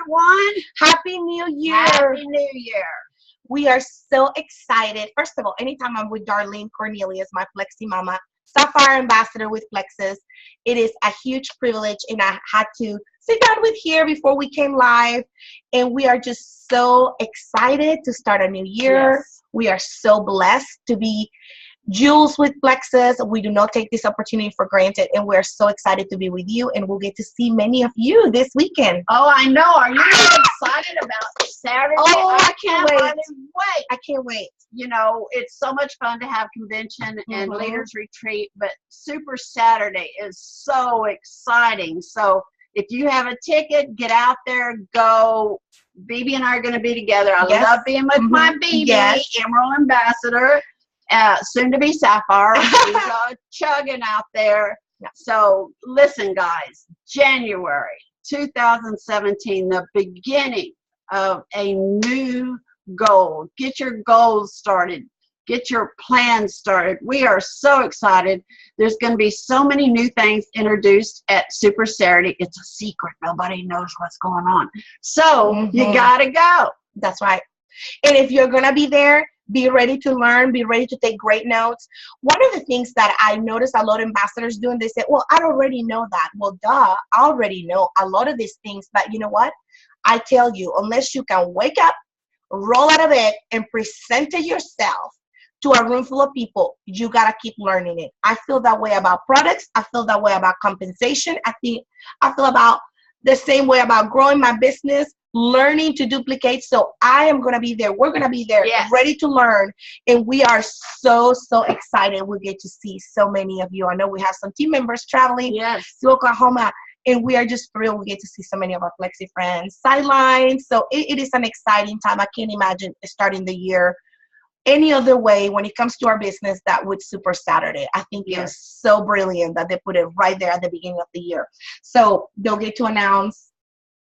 everyone. Happy New Year. Happy New Year. We are so excited. First of all, anytime I'm with Darlene Cornelius, my Plexi mama, Sapphire ambassador with Plexus, it is a huge privilege, and I had to sit down with here before we came live, and we are just so excited to start a new year. Yes. We are so blessed to be Jules with Plexus. We do not take this opportunity for granted, and we're so excited to be with you, and we'll get to see many of you this weekend. Oh, I know. Are you excited about Saturday? Oh, I can't wait. Wait. I can't wait. You know, it's so much fun to have convention and leaders retreat, but Super Saturday is so exciting. So if you have a ticket, get out there, go. Bibi and I are going to be together. I love being with my Bibi, Emerald Ambassador. Soon to be Sapphire. She's chugging out there. So listen, guys, January 2017, the beginning of a new goal. Get your goals started. Get your plans started. We are so excited. There's going to be so many new things introduced at Super Saturday. It's a secret. Nobody knows what's going on. So you got to go. That's right. And if you're going to be there, be ready to learn, be ready to take great notes. One of the things that I noticed a lot of ambassadors doing, they say, well, I already know that. Well, duh, I already know a lot of these things. But you know what? I tell you, unless you can wake up, roll out of bed, and present to yourself to a room full of people, you got to keep learning it. I feel that way about products. I feel that way about compensation. I feel about the same way about growing my business, learning to duplicate. So I am going to be there. We're going to be there, ready to learn. And we are so excited. We get to see so many of you. I know we have some team members traveling to Oklahoma, and we are just thrilled we get to see so many of our Plexi friends sidelines. So it is an exciting time. I can't imagine starting the year any other way when it comes to our business that with Super Saturday. I think it's so brilliant that they put it right there at the beginning of the year. So they'll get to announce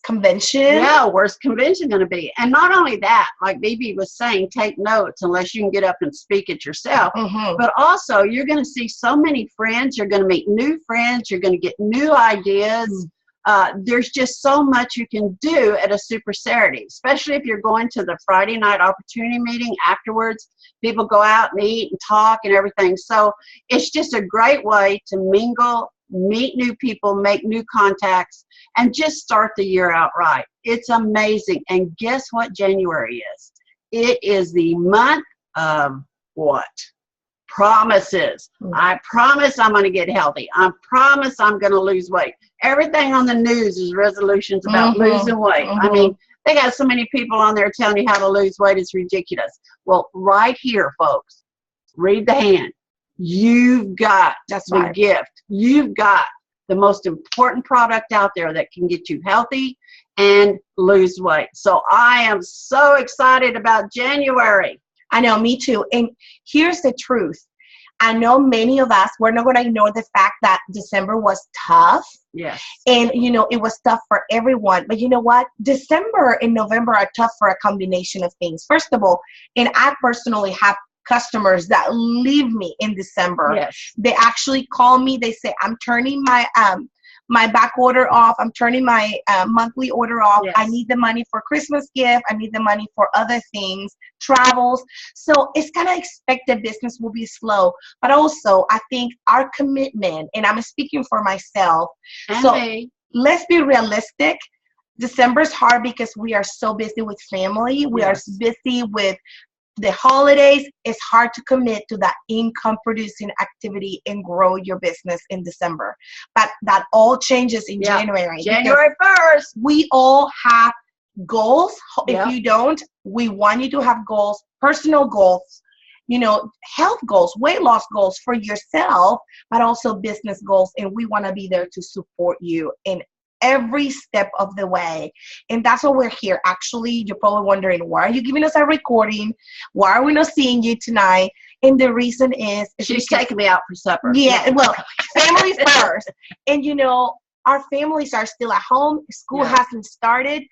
convention. Yeah, where's convention going to be? And not only that, like Bibi was saying, take notes unless you can get up and speak it yourself. But also, you're going to see so many friends. You're going to meet new friends. You're going to get new ideas. There's just so much you can do at a Super Saturday, especially if you're going to the Friday night opportunity meeting afterwards. People go out and eat and talk and everything. So it's just a great way to mingle, meet new people, make new contacts, and just start the year out right. It's amazing. And guess what January is? It is the month of what? Promises. I promise I'm going to get healthy. I promise I'm going to lose weight. Everything on the news is resolutions about losing weight. I mean, they got so many people on there telling you how to lose weight. It's ridiculous. Well, right here, folks, read the hand. You've got the gift. You've got the most important product out there that can get you healthy and lose weight. So I am so excited about January. I know, me too. And here's the truth. I know many of us, we're not going to ignore the fact that December was tough. Yes. And, you know, it was tough for everyone. But you know what? December and November are tough for a combination of things. First of all, and I personally have customers that leave me in December. Yes. They actually call me. They say, I'm turning my back order off. I'm turning my monthly order off. Yes. I need the money for Christmas gift. I need the money for other things, travels. So it's kind of expected business will be slow. But also, I think our commitment, and I'm speaking for myself. Let's be realistic. December's hard because we are so busy with family. We are busy with the holidays. It's hard to commit to that income producing activity and grow your business in December. But that all changes in January. January 1st. We all have goals. If you don't, we want you to have goals, personal goals, you know, health goals, weight loss goals for yourself, but also business goals. And we want to be there to support you in every step of the way. And that's why we're here. Actually, you're probably wondering, why are you giving us a recording? Why are we not seeing you tonight? And the reason is she's taking me out for supper. Yeah, well, family first. And you know, our families are still at home. School hasn't started.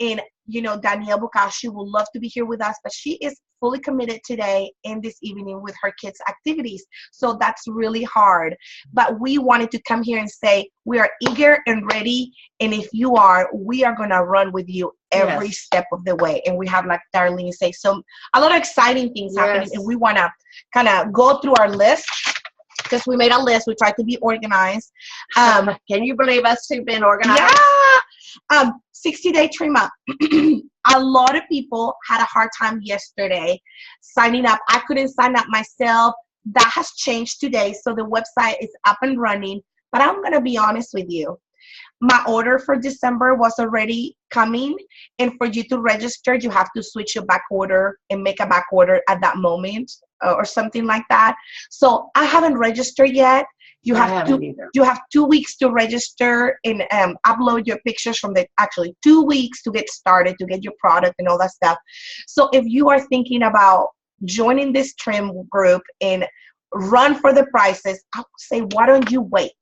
And you know, Danielle Bukashi would love to be here with us, but she is fully committed today and this evening with her kids' activities. So that's really hard. But we wanted to come here and say we are eager and ready. And if you are, we are going to run with you every step of the way. And we have, like Darlene say, so a lot of exciting things happening, and we want to kind of go through our list, because we made a list. We tried to be organized. Can you believe us two been organized? Yeah. 60-day trim up. A lot of people had a hard time yesterday signing up. I couldn't sign up myself. That has changed today, so the website is up and running. But I'm going to be honest with you. My order for December was already coming, and for you to register, you have to switch your back order and make a back order at that moment or something like that. So I haven't registered yet. You have 2 weeks to register and upload your pictures from actually 2 weeks to get started, to get your product and all that stuff. So if you are thinking about joining this trim group and run for the prices, I would say, why don't you wait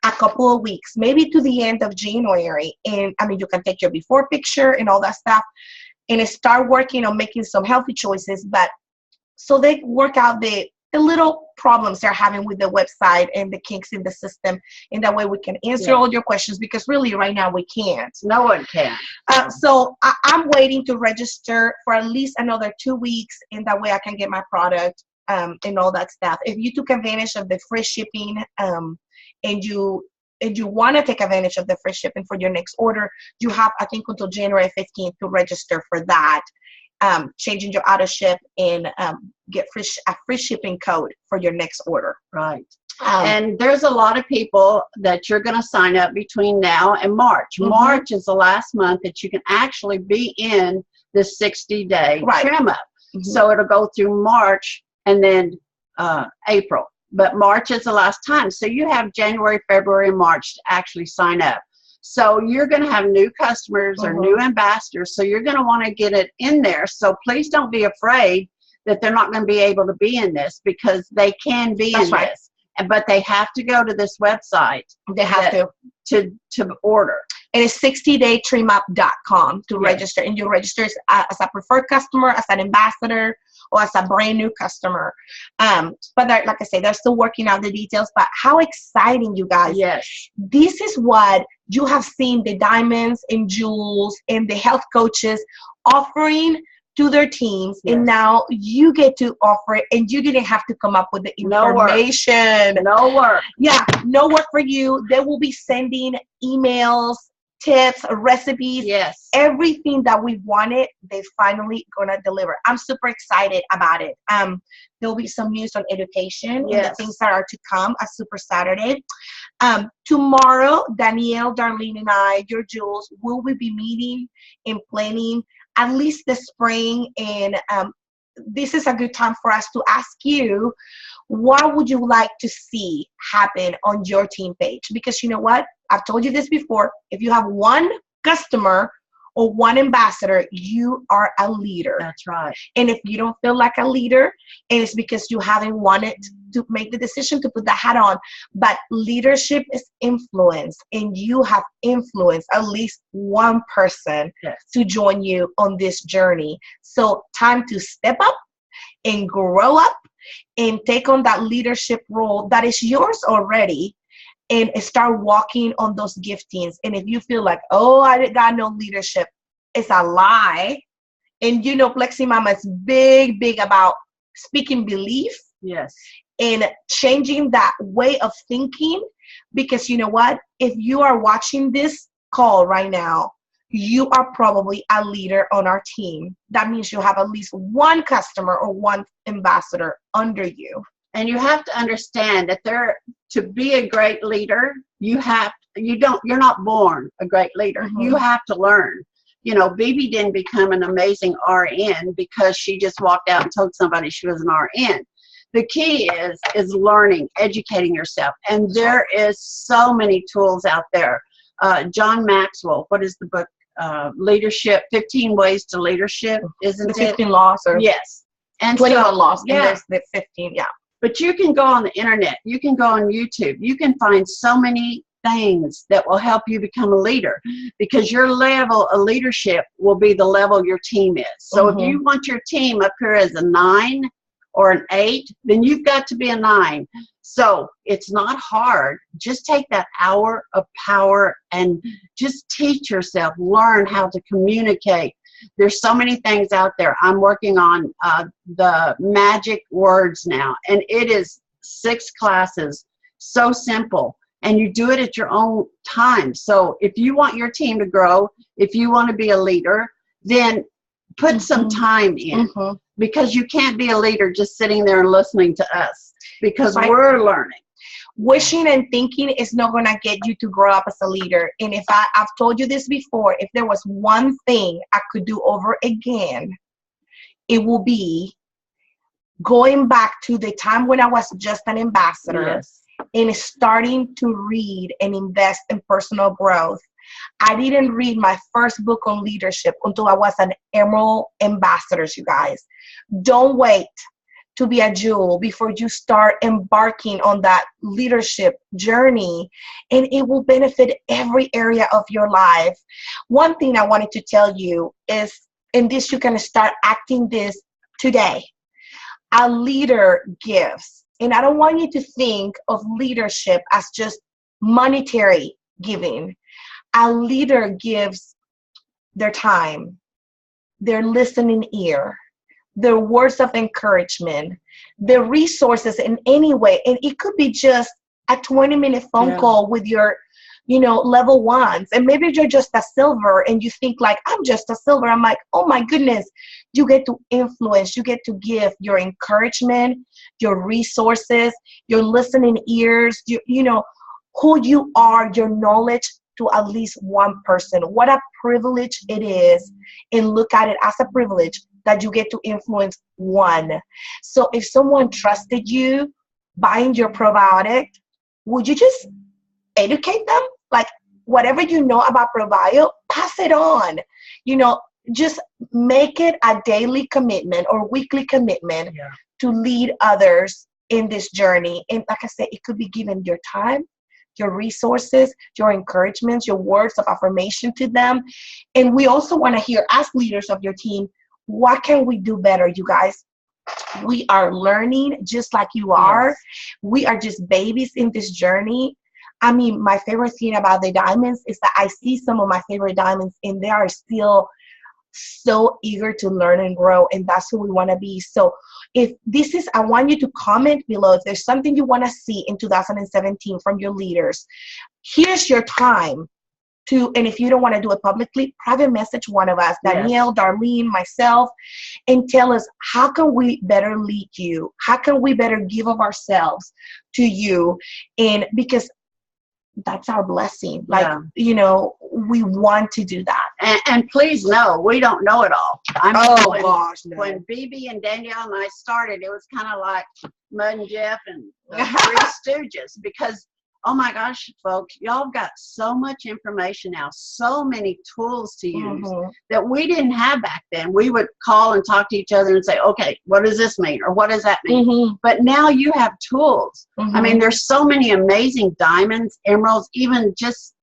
a couple of weeks, maybe to the end of January. And I mean, you can take your before picture and all that stuff and start working on making some healthy choices. But so they work out the little problems they're having with the website and the kinks in the system. And that way we can answer all your questions, because really right now we can't. No one can. So I'm waiting to register for at least another 2 weeks, and that way I can get my product and all that stuff. If you took advantage of the free shipping and you want to take advantage of the free shipping for your next order, you have, I think, until January 15th to register for that. Changing your auto ship and get a free shipping code for your next order. Right. And there's a lot of people that you're going to sign up between now and March. March is the last month that you can actually be in the 60-day trim up. So it'll go through March and then April. But March is the last time. So you have January, February, and March to actually sign up. So you're going to have new customers or new ambassadors. So you're going to want to get it in there. So please don't be afraid that they're not going to be able to be in this, because they can be in this. But they have to go to this website. They have to order. And it's 60daytrimup.com to register. And you register as a preferred customer, as an ambassador, or as a brand new customer. But like I say, they're still working out the details. But how exciting, you guys. Yes. This is what you have seen the diamonds and jewels and the health coaches offering to their teams. And now you get to offer it, and you didn't have to come up with the information. No work. Yeah, no work for you. They will be sending emails, tips, recipes, everything that we wanted. They finally gonna deliver. I'm super excited about it. There'll be some news on education and the things that are to come at Super Saturday. Tomorrow, Danielle, Darlene, and I, your jewels, will we be meeting and planning at least the spring. And this is a good time for us to ask you, what would you like to see happen on your team page? Because you know what? I've told you this before. If you have one customer or one ambassador, you are a leader. That's right. And if you don't feel like a leader, and it's because you haven't wanted to make the decision to put the hat on. But leadership is influence, and you have influenced at least one person to join you on this journey. So time to step up and grow up and take on that leadership role that is yours already, and start walking on those giftings. And if you feel like, oh, I got no leadership, it's a lie. And you know, Plexi Mama is big about speaking belief. Yes. And changing that way of thinking. Because you know what? If you are watching this call right now, you are probably a leader on our team. That means you have at least one customer or one ambassador under you. And you have to understand that to be a great leader, you're not born a great leader. You have to learn. You know, Bibi didn't become an amazing RN because she just walked out and told somebody she was an RN. The key is learning, educating yourself. And there is so many tools out there. John Maxwell, what is the book? Leadership, 15 Ways to Leadership, isn't it? The 15 Laws. Yes. And 21 Laws. Yeah. And there's the 15, But you can go on the internet. You can go on YouTube. You can find so many things that will help you become a leader, because your level of leadership will be the level your team is. So if you want your team up here as a 9 or an 8, then you've got to be a 9. So it's not hard. Just take that hour of power and Just teach yourself, learn how to communicate. There's so many things out there. I'm working on the magic words now, and it is 6 classes, so simple, and you do it at your own time. So if you want your team to grow, if you want to be a leader, then put some time in, because you can't be a leader just sitting there and listening to us, because we're learning. Wishing and thinking is not going to get you to grow up as a leader. And if I've told you this before, if there was one thing I could do over again, it will be going back to the time when I was just an ambassador and starting to read and invest in personal growth. I didn't read my first book on leadership until I was an Emerald ambassador, you guys. Don't wait to be a jewel before you start embarking on that leadership journey, and it will benefit every area of your life. One thing I wanted to tell you is, and this you can start acting this today. A leader gives, and I don't want you to think of leadership as just monetary giving. A leader gives their time, their listening ear, their words of encouragement, their resources in any way. And it could be just a 20-minute phone call with your, level ones. And maybe you're just a silver and you think like, I'm just a silver. I'm like, oh my goodness, you get to influence, you get to give your encouragement, your resources, your listening ears, who you are, your knowledge to at least one person. What a privilege it is, and look at it as a privilege that you get to influence one. So if someone trusted you buying your probiotic, would you just educate them? Like, whatever you know about probiotic, pass it on. Just make it a daily commitment or weekly commitment to lead others in this journey. And like I said, it could be given your time, your resources, your encouragements, your words of affirmation to them. And we also want to hear, as leaders of your team, what can we do better, you guys? We are learning just like you are. Yes. We are just babies in this journey. I mean, my favorite thing about the diamonds is that I see some of my favorite diamonds and they are still so eager to learn and grow, and that's who we want to be. So if this is, I want you to comment below if there's something you want to see in 2017 from your leaders. Here's your time to, and if you don't want to do it publicly, private message one of us, Danielle, Darlene, myself, and tell us, how can we better lead you? How can we better give of ourselves to you? And because that's our blessing. Like, we want to do that. And please know, we don't know it all. When Bibi and Danielle and I started, it was kind of like Mud and Jeff and the Three Stooges, because, oh my gosh, folks, y'all got so much information now, so many tools to use that we didn't have back then. We would call and talk to each other and say, okay, what does this mean? Or what does that mean? But now you have tools. I mean, there's so many amazing diamonds, emeralds, even just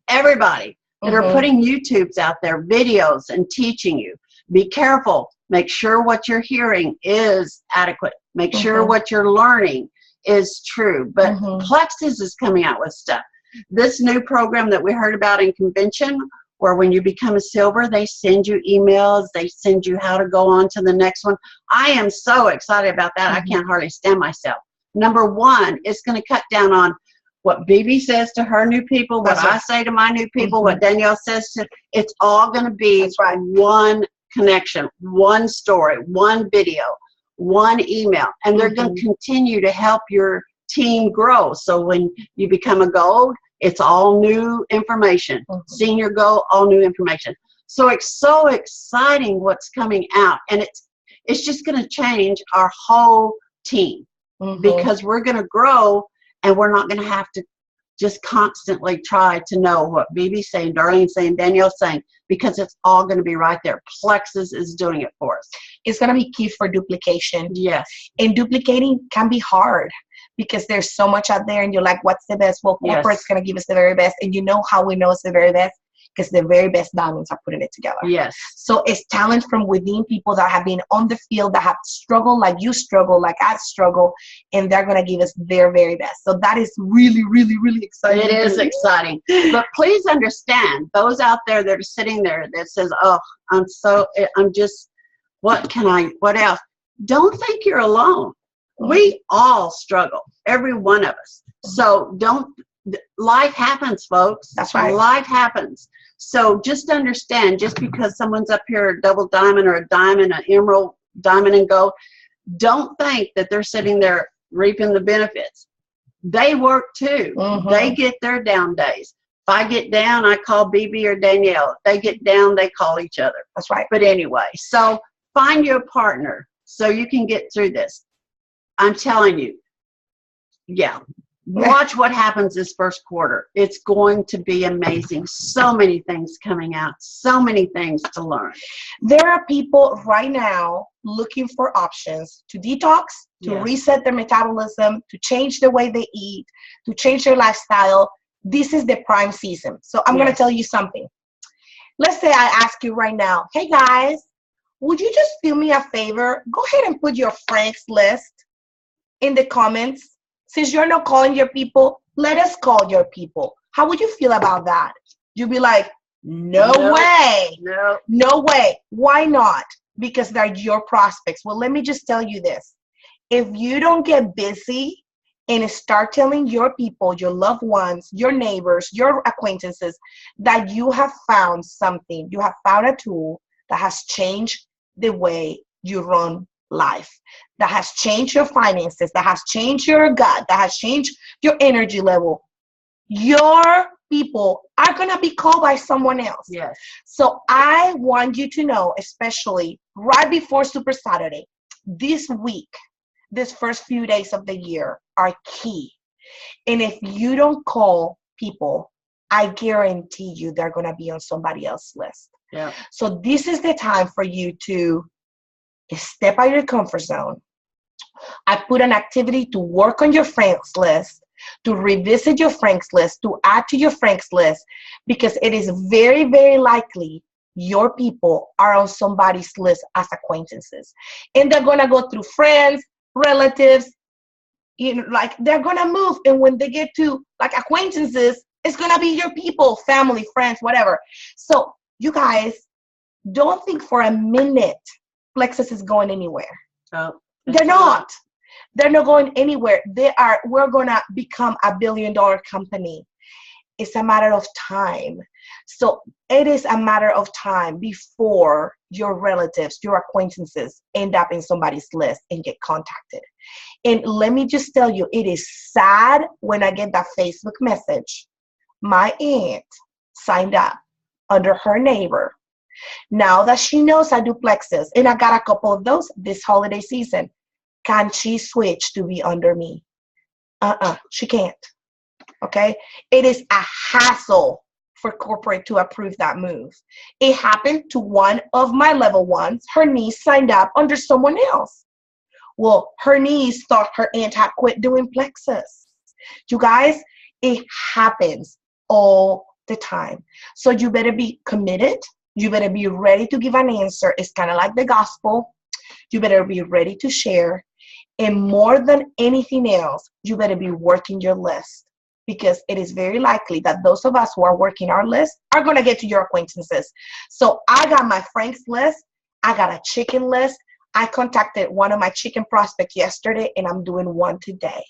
everybody that are putting YouTubes out there, videos, and teaching you. Be careful. Make sure what you're hearing is adequate. Make sure what you're learning is true. But Plexus is coming out with stuff. This new program that we heard about in convention, where when you become a silver, they send you emails, they send you how to go on to the next one. I am so excited about that. I can't hardly stand myself. Number one, it's going to cut down on what Bibi says to her new people, what I say to my new people, what Danielle says to, it's all going to be one connection, one story, one video, one email, and they're going to continue to help your team grow. So when you become a gold, it's all new information. Senior gold, all new information. So it's so exciting what's coming out, and it's just going to change our whole team because we're going to grow, and we're not going to have to just constantly try to know what Bibi's saying, Darlene's saying, Danielle's saying, because it's all going to be right there. Plexus is doing it for us. It's going to be key for duplication. Yes. And duplicating can be hard because there's so much out there and you're like, what's the best? Well, corporate's going to give us the very best. And you know how we know it's the very best? because the very best diamonds are putting it together. Yes. So it's talent from within, people that have been on the field, that have struggled like you struggle, like I struggle, and they're going to give us their very best. So that is really, really, really exciting. It is exciting. But please understand, those out there that are sitting there that says, oh, I'm just, what else? Don't think you're alone. We all struggle, every one of us. So life happens, folks. That's right. Life happens. So just understand, just because someone's up here a double diamond or a diamond, an emerald, diamond and gold, don't think that they're sitting there reaping the benefits. They work too. They get their down days. If I get down, I call Bibi or Danielle. If they get down, they call each other. That's right. But anyway, so find your partner so you can get through this. I'm telling you, yeah. Watch what happens this first quarter. It's going to be amazing. So many things coming out. So many things to learn. There are people right now looking for options to detox, to reset their metabolism, to change the way they eat, to change their lifestyle. This is the prime season. So I'm going to tell you something. Let's say I ask you right now, hey guys, would you just do me a favor? Go ahead and put your friends list in the comments. Since you're not calling your people, let us call your people. How would you feel about that? You'd be like, no way. No way. Why not? Because they're your prospects. Well, let me just tell you this. If you don't get busy and start telling your people, your loved ones, your neighbors, your acquaintances, that you have found something, you have found a tool that has changed the way you run life, that has changed your finances, that has changed your gut, that has changed your energy level, your people are going to be called by someone else. Yes. So I want you to know, especially right before Super Saturday, this week, this first few days of the year are key. And if you don't call people, I guarantee you they're going to be on somebody else's list. Yeah. So this is the time for you to step out of your comfort zone. I put an activity to work on your friends list, to revisit your friends list, to add to your friends list, because it is very, very likely your people are on somebody's list as acquaintances. And they're going to go through friends, relatives, like they're going to move. And when they get to like acquaintances, it's going to be your people, family, friends, whatever. So you guys, don't think for a minute Plexus is going anywhere. Oh, they're not. They're not going anywhere. We're going to become a $1 billion company. It's a matter of time. So it is a matter of time before your relatives, your acquaintances end up in somebody's list and get contacted. And let me just tell you, it is sad when I get that Facebook message. My aunt signed up under her neighbor. Now that she knows I do Plexus, and I got a couple of those this holiday season, can she switch to be under me? She can't. Okay? It is a hassle for corporate to approve that move. It happened to one of my level ones. Her niece signed up under someone else. Well, her niece thought her aunt had quit doing Plexus. You guys, it happens all the time. So you better be committed. You better be ready to give an answer. It's kind of like the gospel. You better be ready to share. And more than anything else, you better be working your list, because it is very likely that those of us who are working our list are going to get to your acquaintances. So I got my friends list. I got a chicken list. I contacted one of my chicken prospects yesterday, and I'm doing one today.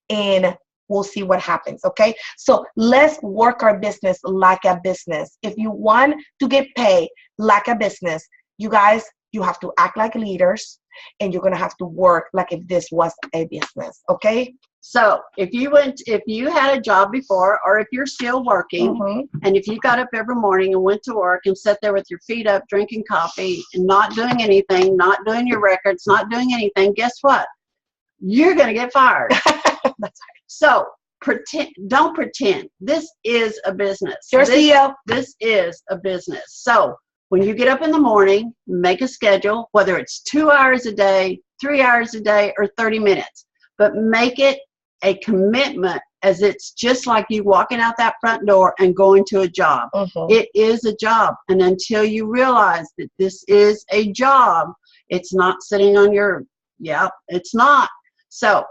And we'll see what happens, okay? So let's work our business like a business. If you want to get paid like a business, you guys, you have to act like leaders, and you're going to have to work like if this was a business, okay? So if you had a job before, or if you're still working, and if you got up every morning and went to work and sat there with your feet up, drinking coffee and not doing anything, not doing your records, not doing anything, guess what? You're going to get fired. That's right. So don't pretend. This is a business. You're CEO. This is a business. So when you get up in the morning, make a schedule, whether it's 2 hours a day, 3 hours a day, or 30 minutes, but make it a commitment as it's just like you walking out that front door and going to a job. It is a job. And until you realize that this is a job, it's not sitting on your, it's not. So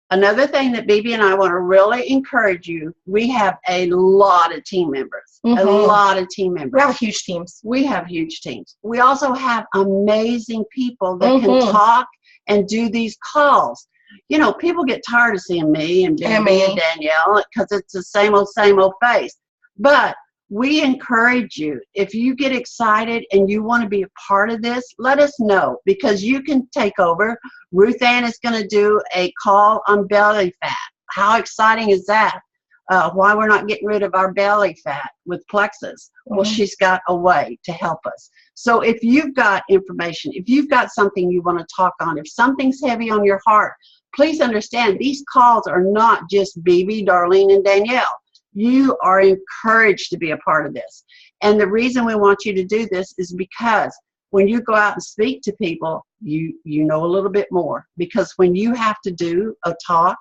another thing that Bibi and I want to really encourage you, we have a lot of team members. A lot of team members. We have huge teams. We have huge teams. We also have amazing people that can talk and do these calls. You know, people get tired of seeing me and Bibi and Danielle because it's the same old face. But we encourage you, if you get excited and you want to be a part of this, let us know, because you can take over. Ruth Ann is going to do a call on belly fat. How exciting is that? Why we're not getting rid of our belly fat with Plexus. Well, she's got a way to help us. So if you've got information, if you've got something you want to talk on, if something's heavy on your heart, please understand these calls are not just Bibi, Darlene, and Danielle. You are encouraged to be a part of this. And the reason we want you to do this is because when you go out and speak to people, you know a little bit more. Because when you have to do a talk,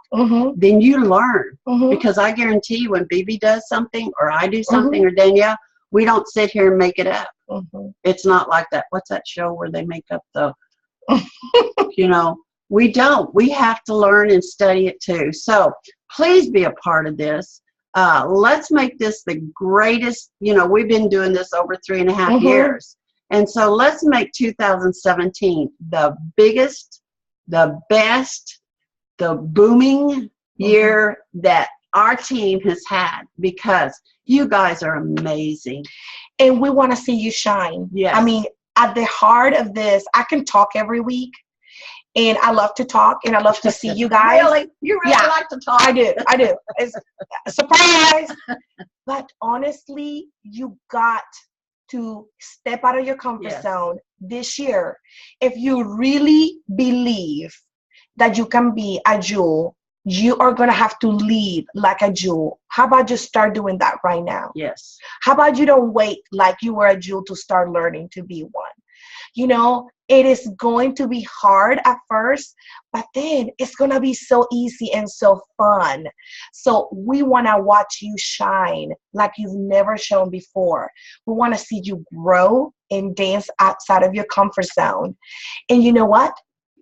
then you learn. Because I guarantee you, when Bibi does something, or I do something, or Danielle, we don't sit here and make it up. It's not like that. What's that show where they make up the, you know, we don't. We have to learn and study it too. So please be a part of this. Let's make this the greatest, you know, we've been doing this over 3.5 years. And so let's make 2017 the biggest, the best, the booming year that our team has had, because you guys are amazing. And we want to see you shine. Yes. I mean, at the heart of this, I can talk every week. And I love to talk, and I love to see you guys. Really? You really like to talk? I do. It's a surprise. But honestly, you got to step out of your comfort zone this year. If you really believe that you can be a jewel, you are going to have to lead like a jewel. How about you start doing that right now? Yes. How about you don't wait like you were a jewel to start learning to be one? You know, it is going to be hard at first, but then it's going to be so easy and so fun. So we want to watch you shine like you've never shown before. We want to see you grow and dance outside of your comfort zone. And you know what?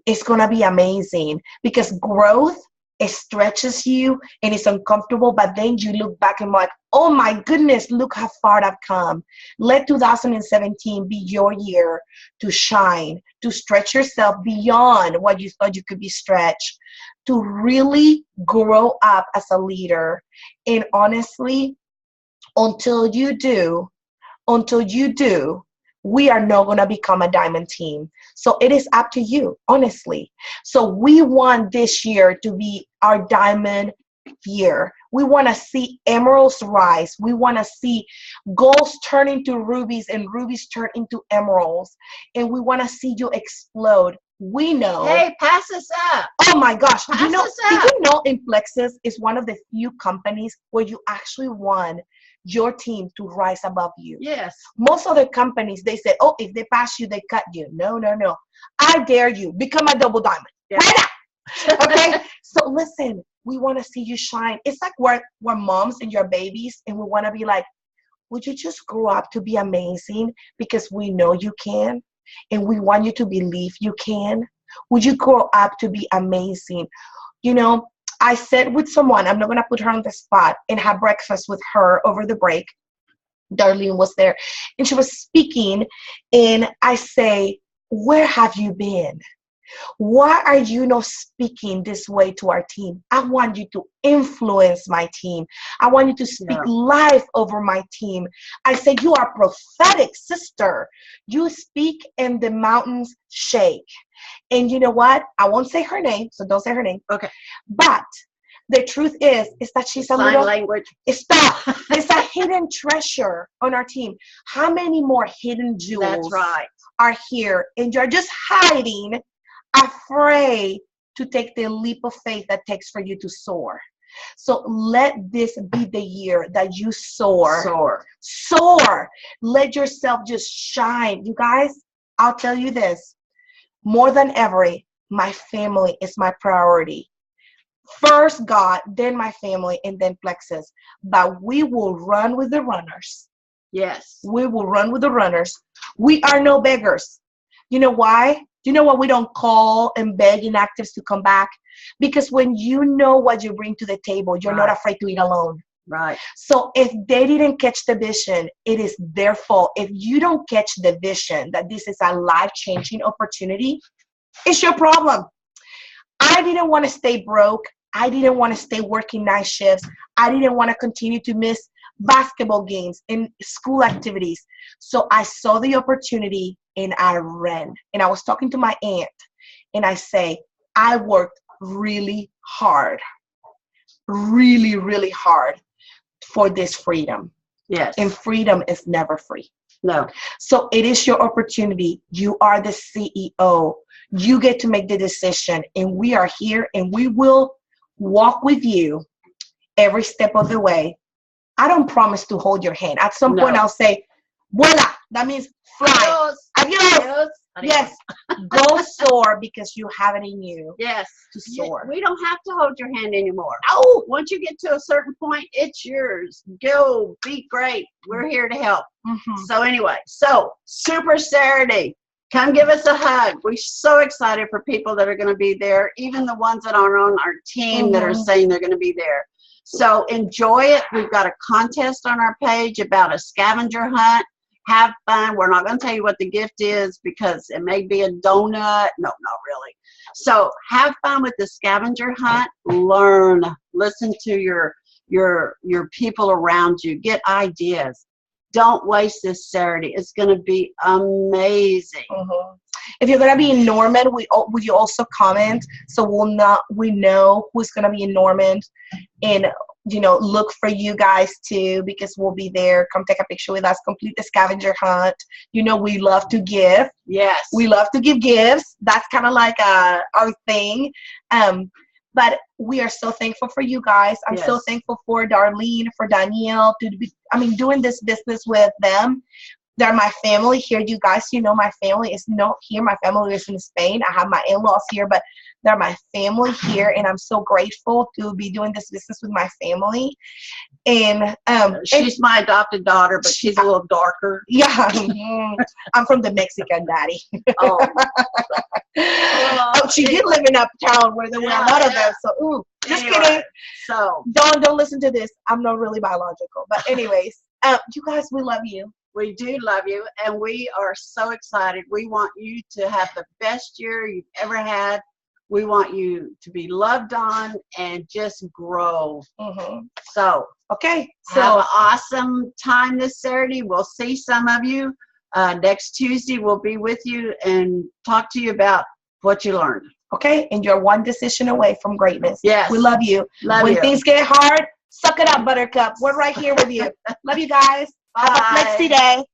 It's going to be amazing, because growth, it stretches you and it's uncomfortable, but then you look back and like, oh my goodness, look how far I've come. Let 2017 be your year to shine, to stretch yourself beyond what you thought you could be stretched, to really grow up as a leader. And honestly, until you do, we are not going to become a diamond team. So it is up to you, honestly. So we want this year to be our diamond year. We want to see emeralds rise. We want to see golds turn into rubies and rubies turn into emeralds. And we want to see you explode. We know. Hey, pass us up. Oh my gosh. Pass Did us up. you know in Plexus is one of the few companies where you actually want your team to rise above you? Yes. Most other companies, they say, oh, if they pass you, they cut you. No. I dare you. Become a double diamond. Yeah. Right now. Okay? So listen, we want to see you shine. It's like we're moms and your babies, and we want to be like, would you just grow up to be amazing? Because we know you can, and we want you to believe you can. Would you grow up to be amazing? You know, I said with someone, I'm not going to put her on the spot, and have breakfast with her over the break. Darlene was there, and she was speaking, and I say, where have you been? Why are you not speaking this way to our team? I want you to influence my team. I want you to speak life over my team. I say, you are prophetic, sister. You speak and the mountains shake. And you know what? I won't say her name, so don't say her name. Okay. But the truth is that she's a sign little language. It's a hidden treasure on our team. How many more hidden jewels are here? And you're just hiding, afraid to take the leap of faith that takes for you to soar. So let this be the year that you soar. Let yourself just shine. You guys, I'll tell you this. More than ever, my family is my priority. First God, then my family, and then Plexus. But we will run with the runners. Yes. We will run with the runners. We are no beggars. You know why? Do you know why we don't call and beg inactives to come back? Because when you know what you bring to the table, you're not afraid to eat alone. Right. So if they didn't catch the vision, it is their fault. If you don't catch the vision that this is a life-changing opportunity, it's your problem. I didn't want to stay broke. I didn't want to stay working night shifts. I didn't want to continue to miss basketball games and school activities. So I saw the opportunity and I ran. And I was talking to my aunt and I say, I worked really hard, really, really hard for this freedom. Yes. And freedom is never free. No. So it is your opportunity. You are the CEO. You get to make the decision. And we are here and we will walk with you every step of the way. I don't promise to hold your hand. At some point I'll say, voila. That means fly. Adios. Yes. Go soar because you have it in you. Yes. To soar. We don't have to hold your hand anymore. Oh. Once you get to a certain point, it's yours. Go. Be great. We're here to help. Mm-hmm. So anyway, Super Saturday. Come give us a hug. We're so excited for people that are going to be there, even the ones that aren't on our team that are saying they're going to be there. So enjoy it. We've got a contest on our page about a scavenger hunt. Have fun. We're not going to tell you what the gift is because it may be a donut. No, not really. So have fun with the scavenger hunt. Learn. Listen to your people around you. Get ideas. Don't waste this Saturday. It's going to be amazing. Mm-hmm. If you're going to be in Norman, would you also comment so we know who's going to be in Norman, and look for you guys too, because we'll be there. Come take a picture with us. Complete the scavenger hunt. We love to give. Yes, we love to give gifts. That's kind of like our thing. But we are so thankful for you guys. I'm so thankful for Darlene, for Danielle, doing this business with them. They're my family here. You guys, my family is not here. My family is in Spain. I have my in-laws here, but they're my family here. And I'm so grateful to be doing this business with my family. And she's my adopted daughter, but she's a little darker. Yeah. I'm from the Mexican daddy. She did live in uptown where there were a lot of them. So, just kidding. So don't listen to this. I'm not really biological. But anyways, you guys, we love you. We do love you, and we are so excited. We want you to have the best year you've ever had. We want you to be loved on and just grow. Mm-hmm. So, okay. Have an awesome time this Saturday. We'll see some of you. Next Tuesday, we'll be with you and talk to you about what you learned. Okay, and you're one decision away from greatness. Yes. We love you. When things get hard, suck it up, Buttercup. We're right here with you. Love you guys. Bye. Have a flexi day.